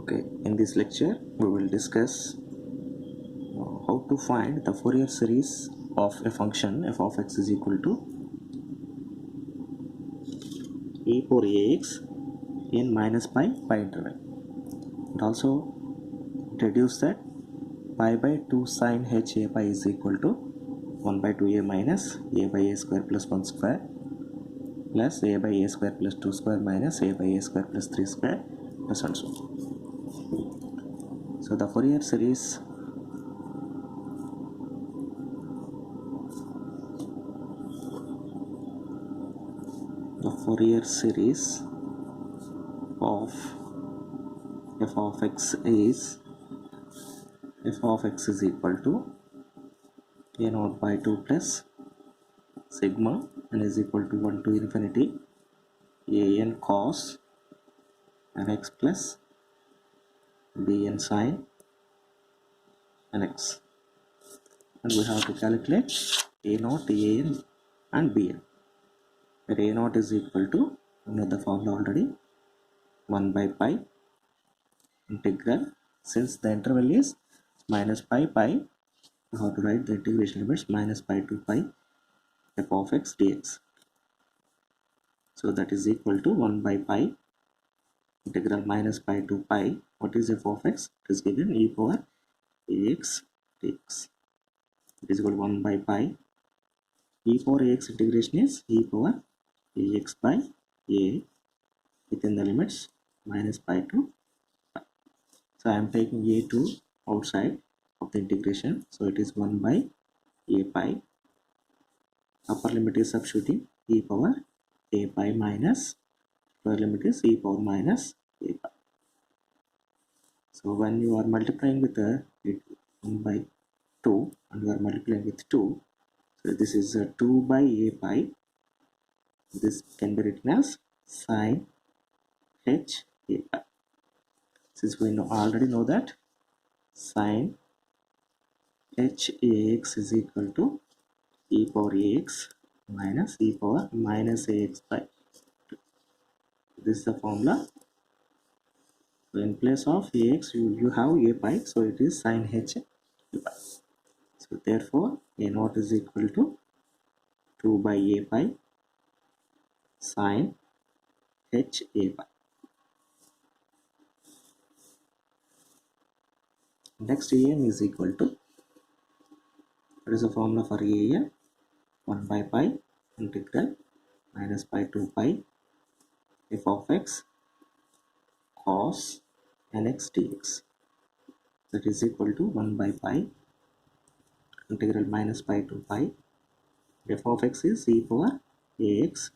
Okay, in this lecture we will discuss how to find the Fourier series of a function f of x is equal to e power ax in minus pi interval, and also deduce that pi by 2 sin h a pi is equal to 1 by 2a minus a by a square plus 1 square plus a by a square plus 2 square minus a by a square plus 3 square plus and so on. So the Fourier series of f of x is equal to a naught by 2 plus sigma n is equal to 1 to infinity a n cos nx plus b n sin nx, and we have to calculate a naught, a n and b n. Where a naught is equal to, we know the formula already, 1 by pi integral, since the interval is minus pi, we have to write the integration limits minus pi to pi f of x dx. So that is equal to 1 by pi integral minus pi to pi. What is f of x? It is given e power ax dx. It is equal to 1 by pi. E power ax integration is e power ax by a within the limits minus pi to pi. So I am taking a to outside of the integration. So it is 1 by a pi. Upper limit is substituting e power a pi minus lower limit is e power minus a pi. So when you are multiplying with 1 by 2 and you are multiplying with 2, so this is 2 by a pi. This can be written as sin h a pi. Since we already know that sin h ax is equal to e power ax minus e power minus ax pi. This is the formula. So in place of ax you have a pi, so it is sin h a pi. So therefore a naught is equal to 2 by a pi sin h a pi. Next am is equal to, what is the formula for am? 1 by pi integral minus pi to pi f of x cos nx dx. That is equal to 1 by pi integral minus pi to pi f of x is e power ax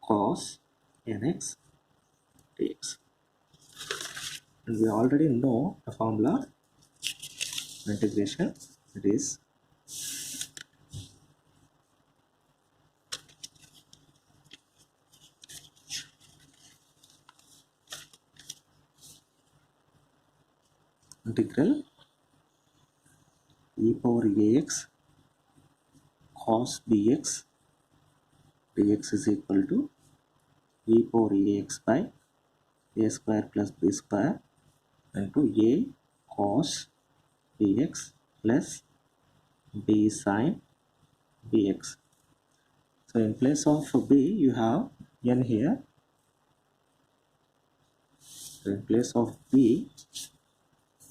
cos nx dx. And we already know the formula integration. It is integral e power ax cos bx dx is equal to e power ax by a square plus b square into a cos bx plus b sin bx. So in place of b you have n here. So in place of b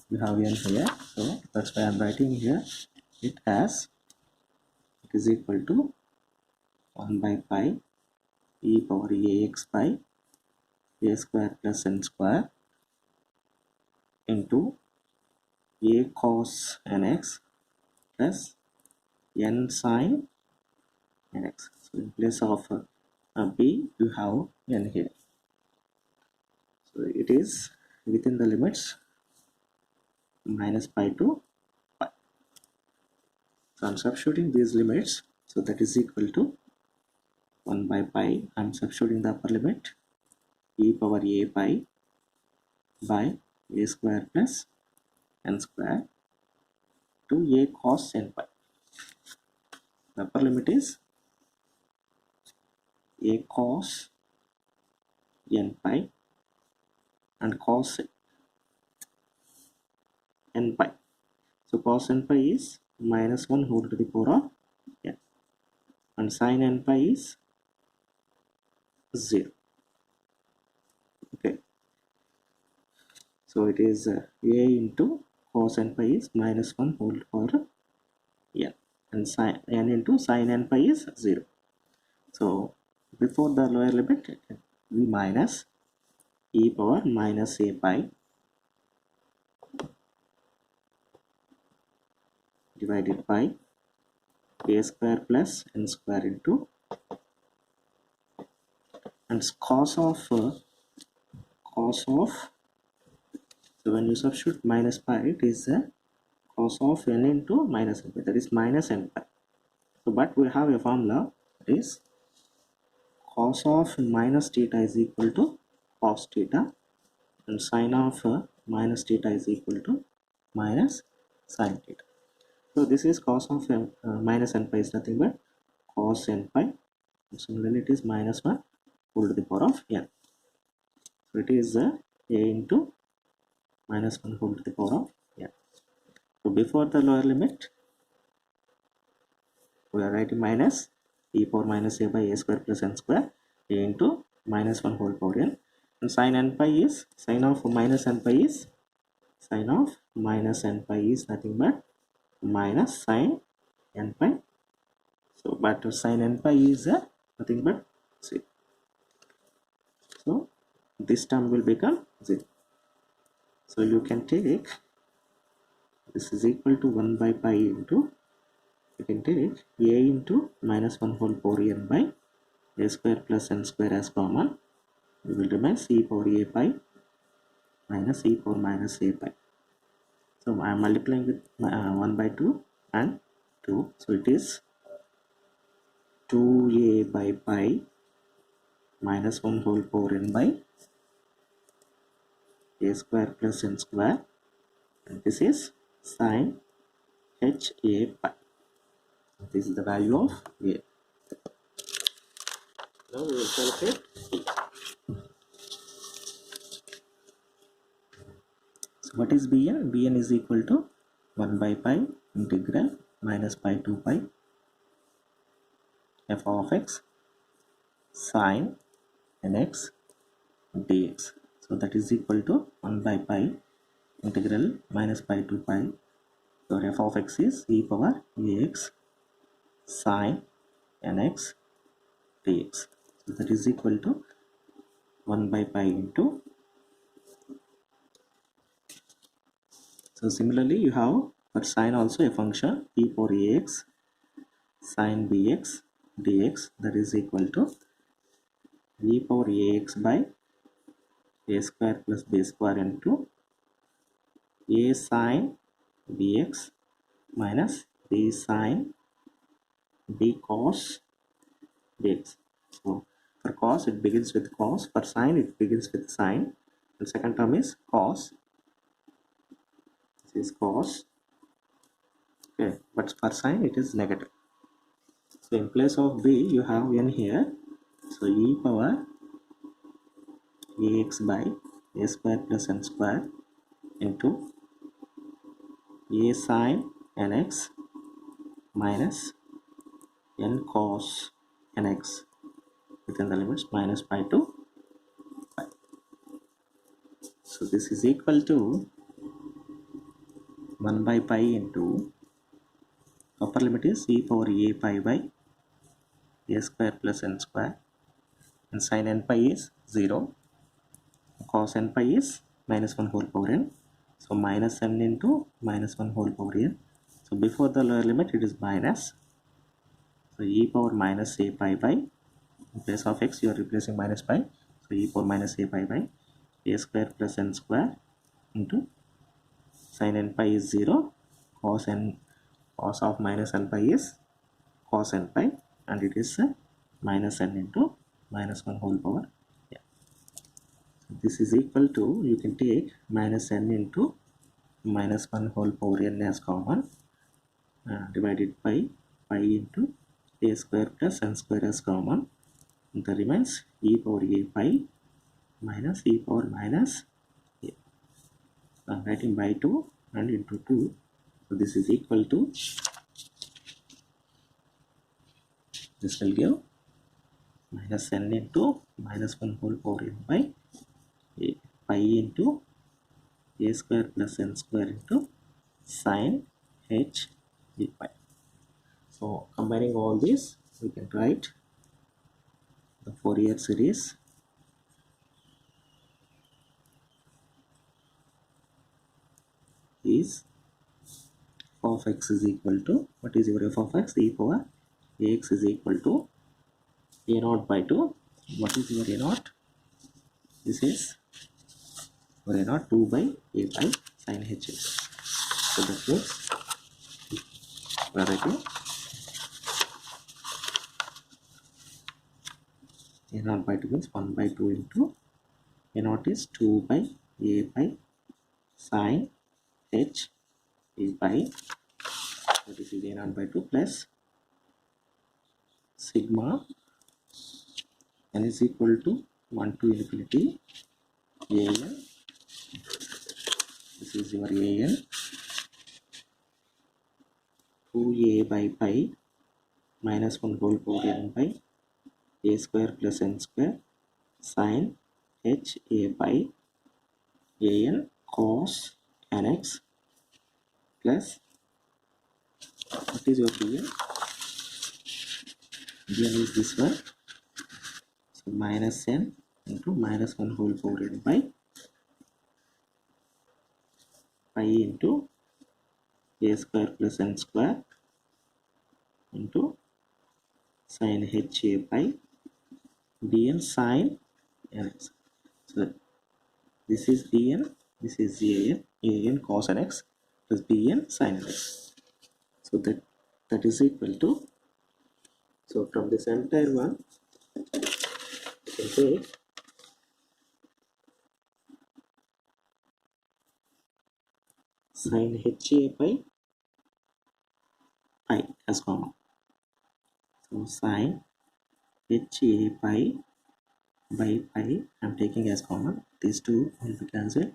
you have n here. So that's why I am writing here it as, it is equal to 1 by pi e power ax by a square plus n square into a cos nx plus n sin nx. So in place of b you have n here. So it is within the limits minus pi to pi. So I'm substituting these limits. So that is equal to 1 by pi. I'm substituting the upper limit e power a pi by a square plus n square to a cos n pi. The upper limit is a cos n pi and cos n pi. So cos n pi is minus 1 whole to the power of n, and sin n pi is 0. Okay, so it is a into cos n pi is minus 1 whole power n, and sin n into sin n pi is 0. So before the lower limit, we minus e power minus a pi divided by a square plus n square into, and cos of so when you substitute minus pi, it is cos of n into minus n pi, that is minus n pi. So but we have a formula, that is cos of minus theta is equal to cos theta, and sin of minus theta is equal to minus sin theta. So this is cos of minus n pi is nothing but cos n pi. Similarly, it is minus 1 whole to the power of n. So it is a into minus 1 whole to the power of n. So before the lower limit, we are writing minus e power minus a by a square plus n square a into minus 1 whole power n, and sin n pi is sin of minus n pi is nothing but minus sin n pi. So but sin n pi is nothing but 0. So this term will become 0. So you can take this is equal to 1 by pi into, you can take a into minus 1 whole power n by a square plus n square as common. We will remain e power a pi minus e power minus a pi. So I am multiplying with 1 by 2 and 2. So it is 2a by pi minus 1 whole power n by a square plus n square, and this is sin h a pi. This is the value of a. Now we will calculate t. So what is bn? Bn is equal to 1 by pi integral minus pi to pi f of x sin nx dx. So that is equal to 1 by pi integral minus pi to pi. So f of x is e power ax sin nx dx. So that is equal to 1 by pi into. So similarly, you have for sin also a function e power ax sin bx dx, that is equal to e power ax by a square plus b square into a sin bx minus b sin b cos dx. So for cos it begins with cos, for sin it begins with sin, and second term is cos. This is cos. Okay, but for sin it is negative. So in place of b you have n here. So e power ax by a square plus n square into a sin nx minus n cos nx within the limits minus pi to pi. So this is equal to 1 by pi into upper limit is e power a pi by a square plus n square, and sin n pi is 0, cos n pi is minus 1 whole power n. So minus n into minus 1 whole power n. So before the lower limit it is minus. So e power minus a pi by, in place of x you are replacing minus pi. So e power minus a pi by a square plus n square into sin n pi is 0, cos of minus n pi is cos n pi, and it is minus n into minus 1 whole power. Yeah. So this is equal to, you can take minus n into minus 1 whole power n as common, divided by pi into a square plus n square as common. The remains e power a pi minus e power minus a. So I am writing by 2 and into 2. So this is equal to, this will give minus n into minus 1 whole power n by a, pi into a square plus n square into sine h d pi. So combining all this, we can write the Fourier series is f of x is equal to, what is your f of x? E power ax is equal to a naught by 2. What is your a naught? This is your a naught 2 by a by sine h. So that means we are writing a naught by 2 means 1 by 2 into a naught is 2 by a by sine h a by, that is a naught by 2 plus sigma n is equal to 1 to infinity an, this is your an 2a by pi minus 1 whole power n by a square plus n square sine h a by an cos nx plus, what is your dn? dn is this one, so minus n into minus 1 whole power n by pi into a square plus n square into sine h a by dn sine nx. So this is dn, this is an cos nx plus bn sin nx. So that is equal to, so from this entire one you can take sin ha by pi as common. So sin ha by pi I am taking as common. These two will be cancelled.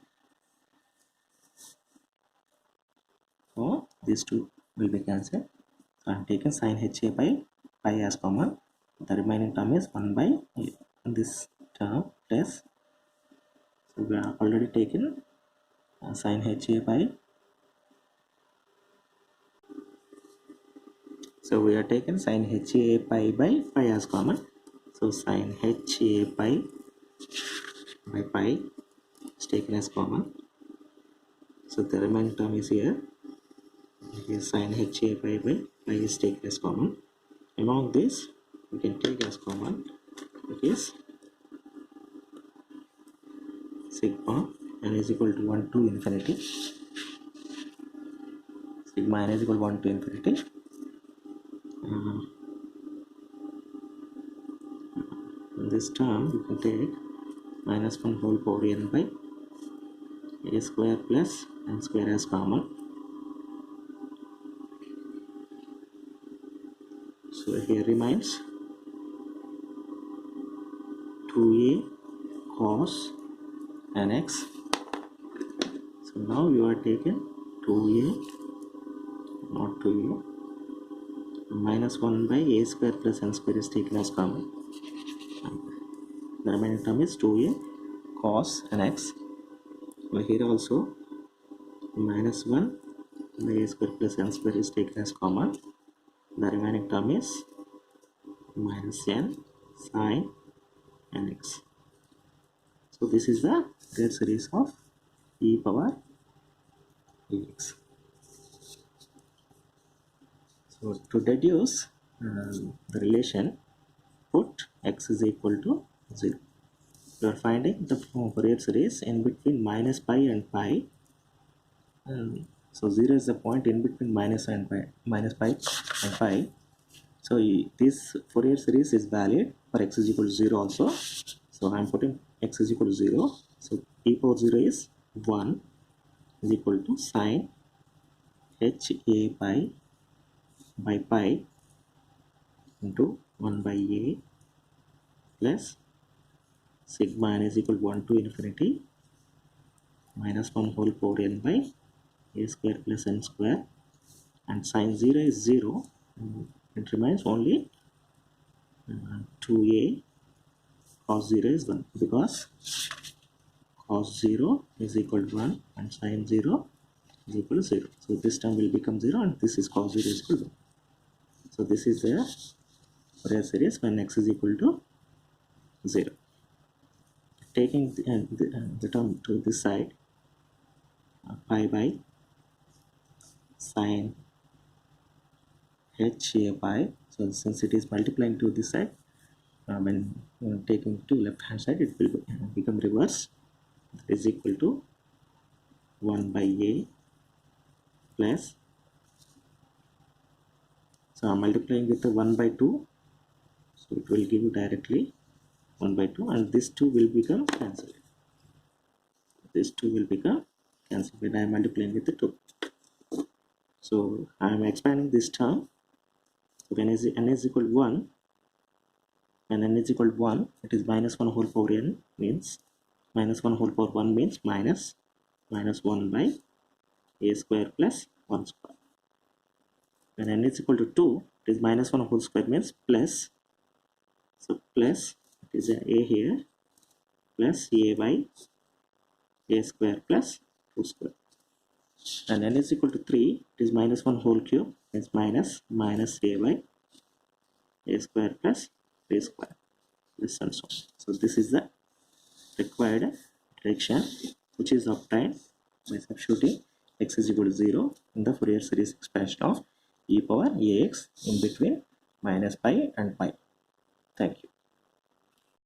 So these two will be cancelled. So I am taking sin ha by pi as common. The remaining term is 1 by this term plus, so we have already taken sin ha by, so we are taken sin ha pi by pi as common. So sin ha by pi is taken as common. So the remaining term is here. Here sin ha pi by pi is taken as common. Among this we can take as common, it is sigma n is equal to 1 to infinity, sigma n is equal to 1 to infinity, in this term you can take minus 1 whole power n by a square plus n square as common. So here remains 2a cos nx. So now you are taken 2a not 2a, minus 1 by a square plus n square is taken as common. The remaining term is 2a cos nx. So here also minus 1 by a square plus n square is taken as common. The remaining term is minus n sine nx. So this is the Fourier series of e power ax. So to deduce the relation, put x is equal to 0. You are finding the Fourier series in between minus pi and pi. So 0 is the point in between minus pi and pi. So this Fourier series is valid for x is equal to 0 also. So I am putting x is equal to 0. So e power 0 is 1 is equal to sine h a by pi into 1 by a plus sigma n is equal to 1 to infinity minus 1 whole power n by a square plus n square, and sine 0 is 0. It remains only 2a cos 0 is 1, because cos 0 is equal to 1 and sine 0 is equal to 0. So this term will become 0 and this is cos 0 is equal to 1. So this is the Fourier series when x is equal to 0. Taking the term to this side, pi by sine h a pi. So since it is multiplying to this side, when taking to left hand side, it will become reverse. That is equal to 1 by a plus, so I'm multiplying with the 1 by 2, so it will give you directly 1 by 2, and this 2 will become cancelled. This 2 will become cancelled when I am multiplying with the 2. So I am expanding this term. So when n is equal to 1, when n is equal to 1, it is minus 1 whole power n, means minus 1 whole power 1 means minus 1 by a square plus 1 square. When n is equal to 2, it is minus 1 whole square means plus, so plus, it is a here, plus a by a square plus 2 square. And n is equal to 3, it is minus 1 whole cube, means minus a by a square plus a square, this and so on. So this is the required direction which is obtained by substituting x is equal to 0 in the Fourier series expansion of e power ax in between minus pi and pi. Thank you.